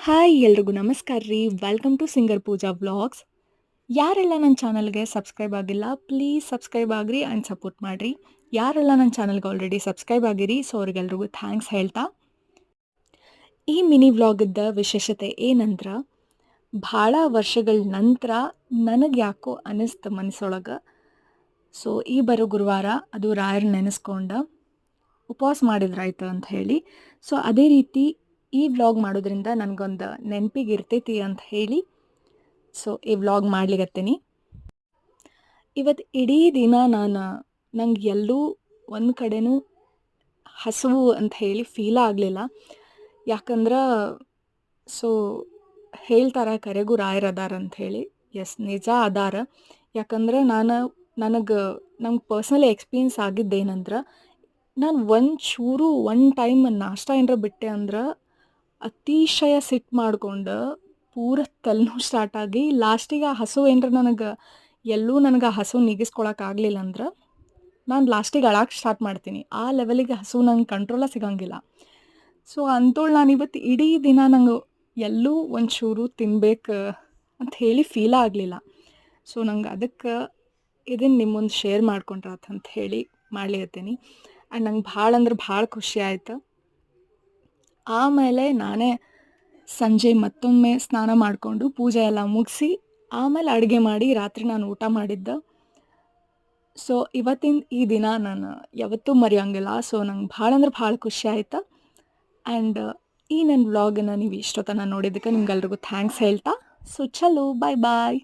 Hi ಎಲ್ರಿಗೂ ನಮಸ್ಕಾರ ರೀ. Welcome to singer Pooja vlogs. ಯಾರೆಲ್ಲ ನನ್ನ ಚಾನಲ್ಗೆ ಸಬ್ಸ್ಕ್ರೈಬ್ ಆಗಿಲ್ಲ ಪ್ಲೀಸ್ ಸಬ್ಸ್ಕ್ರೈಬ್ ಆಗಿರಿ ಆ್ಯಂಡ್ ಸಪೋರ್ಟ್ ಮಾಡಿರಿ. ಯಾರೆಲ್ಲ ನನ್ನ ಚಾನಲ್ಗೆ ಆಲ್ರೆಡಿ ಸಬ್ಸ್ಕ್ರೈಬ್ ಆಗಿರಿ ಸೊ ಅವ್ರಿಗೆಲ್ರಿಗೂ ಥ್ಯಾಂಕ್ಸ್ ಹೇಳ್ತಾ ಈ ಮಿನಿ ವ್ಲಾಗದ ವಿಶೇಷತೆ ಏನಂದ್ರೆ, ಭಾಳ ವರ್ಷಗಳ ನಂತರ ನನಗೆ ಯಾಕೋ ಅನಿಸ್ತು ಮನಸ್ಸೊಳಗೆ, ಸೊ ಈ ಬರೋ ಗುರುವಾರ ಅದು ರಾಯರ್ ನೆನೆಸ್ಕೊಂಡು ಉಪವಾಸ ಮಾಡಿದ್ರಾಯ್ತು ಅಂತ ಹೇಳಿ. ಸೊ ಅದೇ ರೀತಿ ಈ ವ್ಲಾಗ್ ಮಾಡೋದ್ರಿಂದ ನನಗೊಂದು ನೆನಪಿಗೆ ಇರ್ತೈತಿ ಅಂತ ಹೇಳಿ ಸೊ ಈ ವ್ಲಾಗ್ ಮಾಡ್ಲಿಕತ್ತೀನಿ. ಇವತ್ತು ಇಡೀ ದಿನ ನಂಗೆ ಎಲ್ಲೂ ಒಂದು ಕಡೆನೂ ಹಸಿವು ಅಂತ ಹೇಳಿ ಫೀಲ ಆಗಲಿಲ್ಲ. ಯಾಕಂದ್ರೆ ಸೊ ಹೇಳ್ತಾರೆ ಕರೆಗೂ ರಾಯರ್ ಅದಾರ ಅಂತ ಹೇಳಿ. ಎಸ್, ನಿಜ ಅದಾರ. ಯಾಕಂದ್ರೆ ನಂಗೆ ಪರ್ಸ್ನಲಿ ಎಕ್ಸ್ಪೀರಿಯನ್ಸ್ ಆಗಿದ್ದೇನಂದ್ರೆ, ನಾನು ಒಂದು ಟೈಮ್ ನಾಷ್ಟ ಏನಾರ ಬಿಟ್ಟೆ ಅಂದ್ರೆ ಅತಿಶಯ ಸಿಟ್ಟು ಮಾಡ್ಕೊಂಡು ಪೂರ ತಲೆನೋವು ಸ್ಟಾರ್ಟ್ ಆಗಿ ಲಾಸ್ಟಿಗೆ ಆ ಹಸು ಏನಾರ ನನಗೆ ಆ ಹಸು ನೀಗಿಸ್ಕೊಳಕ್ಕಾಗಲಿಲ್ಲ ಅಂದ್ರೆ ನಾನು ಲಾಸ್ಟಿಗೆ ಅಳಕ್ಕೆ ಸ್ಟಾರ್ಟ್ ಮಾಡ್ತೀನಿ. ಆ ಲೆವೆಲಿಗೆ ಹಸು ನಂಗೆ ಕಂಟ್ರೋಲ ಸಿಗಂಗಿಲ್ಲ. ಸೊ ಅಂಥೋಳು ನಾನು ಇವತ್ತು ಇಡೀ ದಿನ ನಂಗೆ ಎಲ್ಲೂ ಒಂಚೂರು ತಿನ್ಬೇಕು ಅಂತ ಹೇಳಿ ಫೀಲ ಆಗಲಿಲ್ಲ. ಸೊ ನಂಗೆ ಅದಕ್ಕೆ ಇದನ್ನು ನಿಮ್ಮ ಮುಂದೆ ಶೇರ್ ಮಾಡ್ಕೊಂಡ್ರಾತ್ ಅಂತ ಹೇಳಿ ಮಾಡ್ಲಿಕತ್ತೀನಿ. ಆ್ಯಂಡ್ ನಂಗೆ ಭಾಳ ಅಂದ್ರೆ ಭಾಳ ಖುಷಿ ಆಯ್ತು. ಆಮೇಲೆ ನಾನೇ ಸಂಜೆ ಮತ್ತೊಮ್ಮೆ ಸ್ನಾನ ಮಾಡಿಕೊಂಡು ಪೂಜೆ ಎಲ್ಲ ಮುಗಿಸಿ ಆಮೇಲೆ ಅಡುಗೆ ಮಾಡಿ ರಾತ್ರಿ ನಾನು ಊಟ ಮಾಡಿದ್ದೆ. ಸೊ ಇವತ್ತಿನ ಈ ದಿನ ನಾನು ಯಾವತ್ತೂ ಮರೆಯೋಂಗಿಲ್ಲ. ಸೊ ನಂಗೆ ಭಾಳ ಅಂದ್ರೆ ಭಾಳ ಖುಷಿ ಆಯ್ತು. ಆ್ಯಂಡ್ ಈ ನನ್ನ ವ್ಲಾಗನ್ನು ನೀವು ಇಷ್ಟೊತ್ತನ ನೋಡಿದ್ದಕ್ಕೆ ನಿಮ್ಗೆಲ್ರಿಗೂ ಥ್ಯಾಂಕ್ಸ್ ಹೇಳ್ತಾ, ಸೊ ಚಲೋ ಬಾಯ್ ಬಾಯ್.